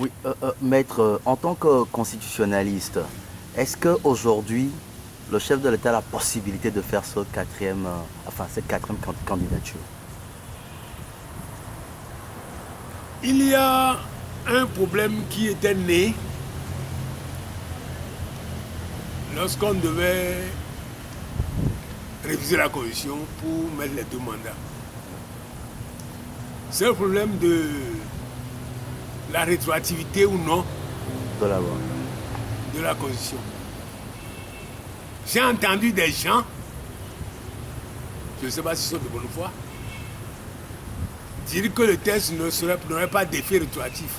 Oui, maître, en tant que constitutionnaliste, est-ce qu'aujourd'hui, le chef de l'État a la possibilité de faire cette quatrième candidature? Il y a un problème qui était né lorsqu'on devait réviser la Constitution pour mettre les deux mandats. C'est le problème de la rétroactivité ou non De la loi. de la Constitution. J'ai entendu des gens, je ne sais pas si ce sont de bonne foi, dire que le texte n'aurait pas d'effet rétroactif.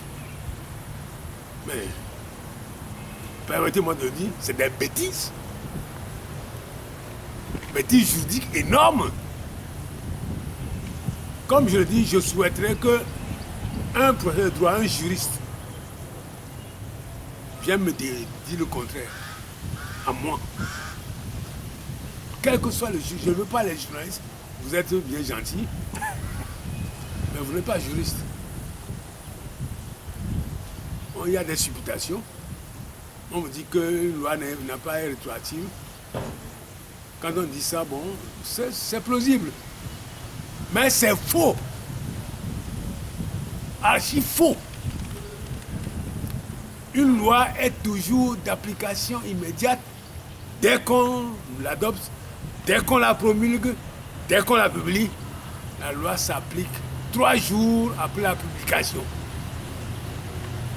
Mais, permettez-moi de le dire, c'est des bêtises. Bêtises juridiques énormes. Comme je le dis, je souhaiterais que un professeur de droit, un juriste, vienne me dire le contraire. À moi. Quel que soit le juge, je ne veux pas les journalistes, vous êtes bien gentils, mais vous n'êtes pas juriste. Bon, il y a des supputations. On me dit qu'une loi n'a pas été rétroactive. Quand on dit ça, bon, c'est plausible. Mais c'est faux. Archi faux. Une loi est toujours d'application immédiate dès qu'on l'adopte, dès qu'on la promulgue, dès qu'on la publie. La loi s'applique 3 jours après la publication.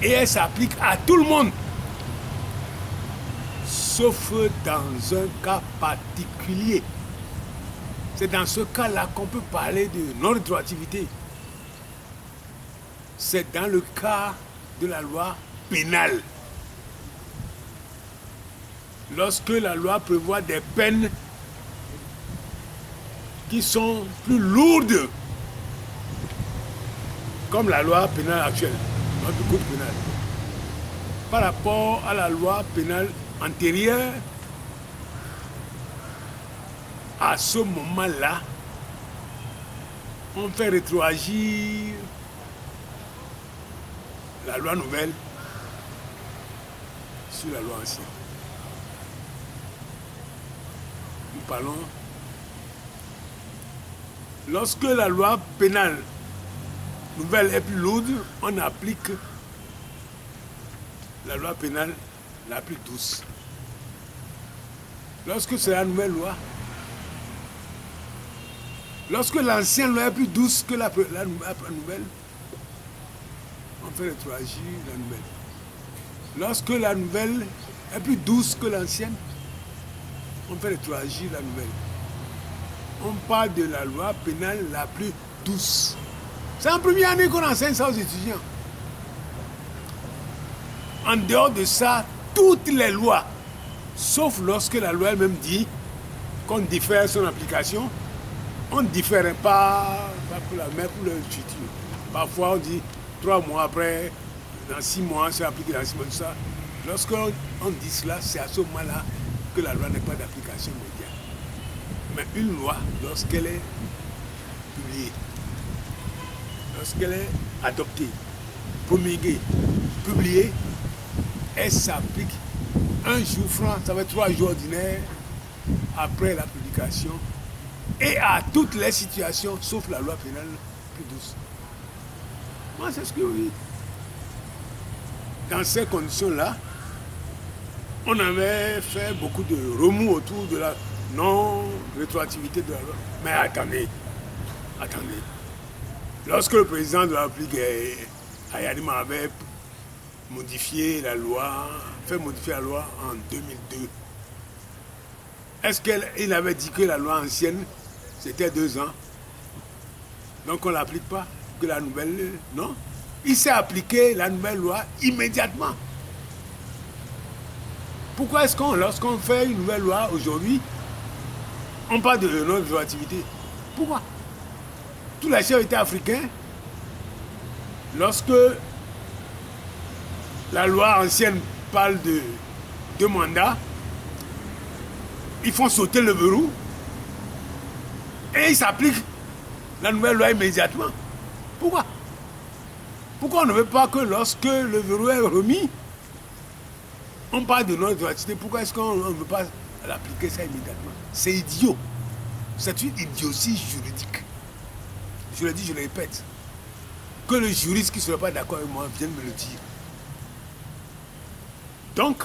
Et elle s'applique à tout le monde. Sauf dans un cas particulier. C'est dans ce cas-là qu'on peut parler de non-rétroactivité. C'est dans le cas de la loi pénale. Lorsque la loi prévoit des peines qui sont plus lourdes, comme la loi pénale actuelle, notre code pénal, par rapport à la loi pénale antérieure, à ce moment-là, on fait rétroagir la loi nouvelle sur la loi ancienne. Nous parlons. Lorsque la loi pénale nouvelle est plus lourde, on applique la loi pénale la plus douce. Lorsque c'est la nouvelle loi, lorsque l'ancienne loi est plus douce que la nouvelle, on fait rétroagir la nouvelle. Lorsque la nouvelle est plus douce que l'ancienne, on fait rétroagir la nouvelle. On parle de la loi pénale la plus douce. C'est en première année qu'on enseigne ça aux étudiants. En dehors de ça, toutes les lois, sauf lorsque la loi elle-même dit qu'on diffère son application, on ne diffère pas pour la même, pour le futur. Parfois on dit 3 mois après, dans 6 mois, c'est appliqué dans 6 mois, tout ça. Lorsqu'on dit cela, c'est à ce moment-là que la loi n'est pas d'application immédiate. Mais une loi, lorsqu'elle est publiée, lorsqu'elle est adoptée, promulguée, publiée, elle s'applique un jour franc, ça va être 3 jours ordinaires après la publication, et à toutes les situations, sauf la loi pénale plus douce. Moi, c'est ce que oui. Dans ces conditions-là, on avait fait beaucoup de remous autour de la non-rétroactivité de la loi. Mais attendez. Lorsque le président de la République, Hayadima, avait modifié la loi, fait modifier la loi en 2002, est-ce qu'il avait dit que la loi ancienne, c'était 2 ans? Donc on ne l'applique pas, que la nouvelle, non? Il s'est appliqué la nouvelle loi immédiatement. Pourquoi est-ce lorsqu'on fait une nouvelle loi aujourd'hui, on parle de non-rétroactivité? Pourquoi? Tous les chefs d'État africains, lorsque la loi ancienne parle de 2 mandats, ils font sauter le verrou et ils s'appliquent la nouvelle loi immédiatement. Pourquoi? Pourquoi on ne veut pas que lorsque le verrou est remis, on parle de notre gratuité? Pourquoi est-ce qu'on ne veut pas l'appliquer ça immédiatement? C'est idiot. C'est une idiotie juridique. Je le dis, je le répète. Que le juriste qui ne serait pas d'accord avec moi vienne me le dire. Donc,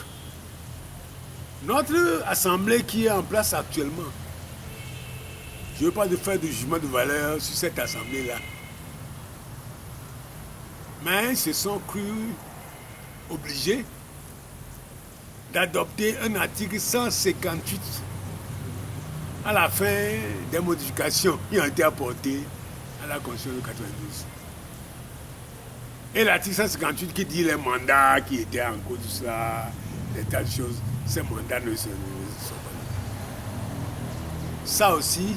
notre assemblée qui est en place actuellement, je ne veux pas faire de jugement de valeur sur cette assemblée-là. Mais ils se sont crus obligés d'adopter un article 158 à la fin des modifications qui ont été apportées à la Constitution de 92. Et l'article 158 qui dit les mandats qui étaient en cause de ça, des tas de choses, ces mandats ne sont pas. Ça aussi,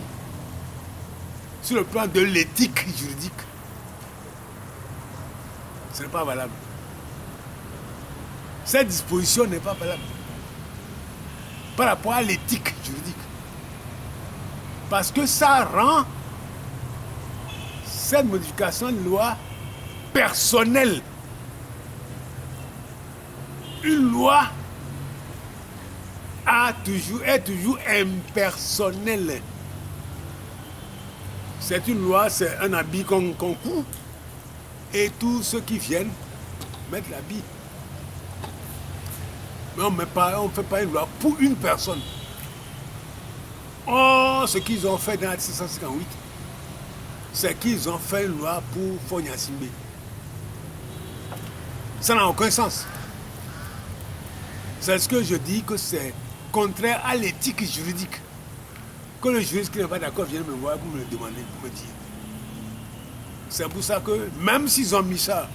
sur le plan de l'éthique juridique, ce n'est pas valable. Cette disposition n'est pas valable par rapport à l'éthique juridique. Parce que ça rend cette modification de loi personnelle. Une loi est toujours impersonnelle. C'est une loi, c'est un habit qu'on coud et tous ceux qui viennent mettent l'habit. Mais on ne fait pas une loi pour une personne. Oh, ce qu'ils ont fait dans l'article 658, c'est qu'ils ont fait une loi pour Fonya Simbe. Ça n'a aucun sens. C'est ce que je dis que c'est contraire à l'éthique juridique. Que le juriste qui n'est pas d'accord vienne me voir pour me le demander, pour me dire. C'est pour ça que même s'ils ont mis ça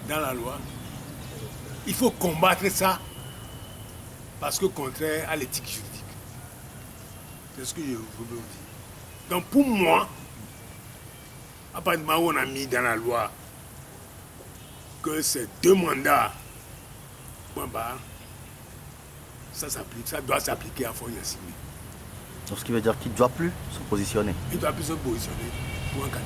dans la loi, il faut combattre ça parce que contraire à l'éthique juridique. C'est ce que je veux dire. Donc pour moi, à partir du moment où on a mis dans la loi que c'est 2 mandats, point barre, ça doit s'appliquer à Fonya Simbe. Donc ce qui veut dire qu'il ne doit plus se positionner. Il ne doit plus se positionner pour un 4 ans.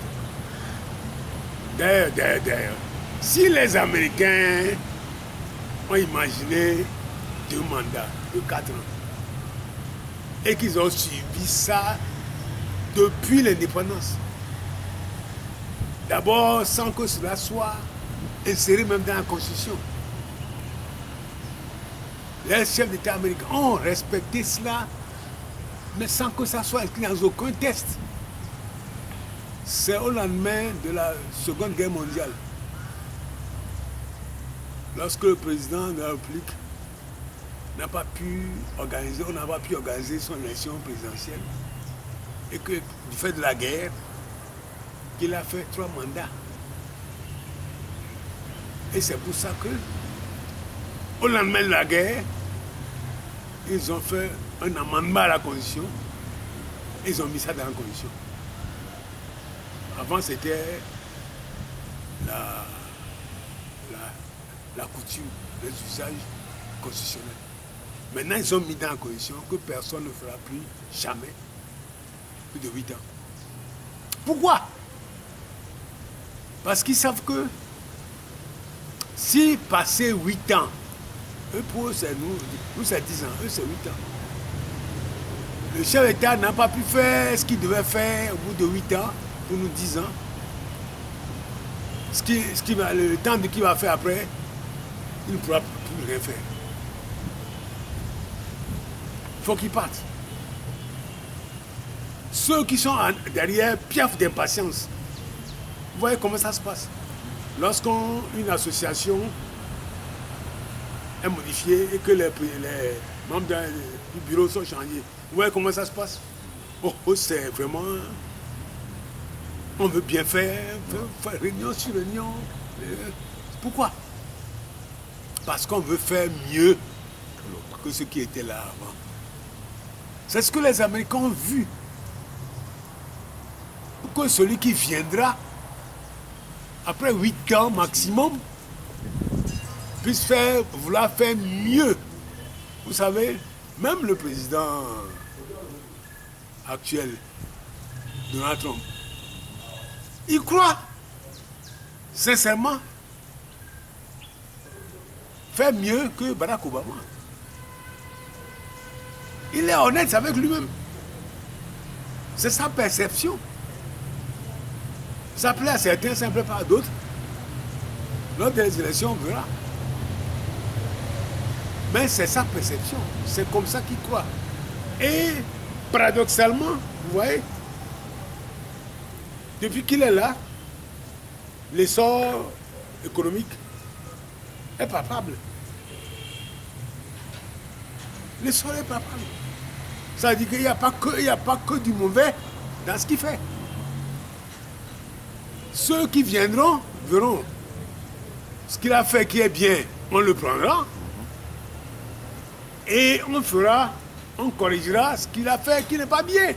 D'ailleurs, si les Américains ont imaginé 2 mandats de 4 ans et qu'ils ont suivi ça depuis l'indépendance, d'abord sans que cela soit inséré même dans la Constitution, les chefs d'État américains ont respecté cela, mais sans que ça soit écrit dans aucun texte. C'est au lendemain de la Seconde Guerre mondiale, lorsque le président de la République n'a pas pu organiser, on n'a pas pu organiser son élection présidentielle, et que du fait de la guerre, qu'il a fait 3 mandats. Et c'est pour ça que, au lendemain de la guerre, ils ont fait un amendement à la Constitution, et ils ont mis ça dans la Constitution. Avant, c'était la coutume, les usages constitutionnels. Maintenant, ils ont mis dans la Constitution que personne ne fera plus, jamais, plus de 8 ans. Pourquoi? Parce qu'ils savent que si passer 8 ans, eux pour eux c'est nous c'est 10 ans, eux c'est 8 ans. Le chef d'État n'a pas pu faire ce qu'il devait faire au bout de 8 ans, pour nous 10 ans. Le temps qu'il va faire après, il ne pourra plus rien faire. Il faut qu'il parte. Ceux qui sont derrière piaffent d'impatience. Vous voyez comment ça se passe. Lorsqu'une association est modifiée et que les membres du bureau sont changés, vous voyez comment ça se passe. C'est vraiment... On veut bien faire réunion sur réunion. Pourquoi? Parce qu'on veut faire mieux que ce qui était là avant. C'est ce que les Américains ont vu. Que celui qui viendra, après 8 ans maximum, puisse vouloir faire mieux. Vous savez, même le président actuel, Donald Trump, il croit sincèrement, fait mieux que Barack Obama. Il est honnête avec lui-même. C'est sa perception. Ça plaît à certains, ça ne plaît pas à d'autres. Lors des élections, on verra. Mais c'est sa perception. C'est comme ça qu'il croit. Et paradoxalement, vous voyez, depuis qu'il est là, l'essor économique est palpable. L'essor est palpable. Ça veut dire qu'il n'y a pas que du mauvais dans ce qu'il fait. Ceux qui viendront verront ce qu'il a fait qui est bien, on le prendra. Et on corrigera ce qu'il a fait qui n'est pas bien.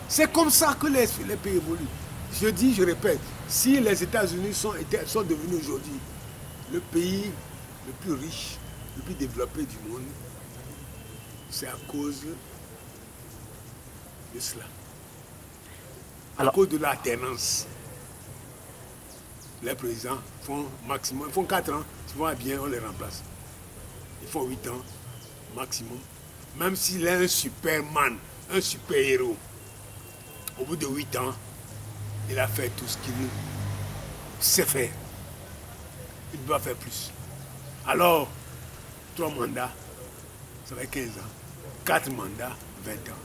C'est comme ça que les pays évoluent. Je dis, je répète, si les États-Unis sont devenus aujourd'hui le pays le plus riche, le plus développé du monde, c'est à cause de cela. À cause de l'alternance. Les présidents font maximum, ils font 4 ans, si vont bien, on les remplace. Ils font 8 ans maximum. Même s'il est un superman, un super-héros, au bout de 8 ans, il a fait tout ce qu'il sait faire. Il doit faire plus. Alors, 3 mandats, ça fait 15 ans. 4 mandats, 20 ans.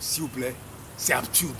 S'il vous plaît, c'est absurde.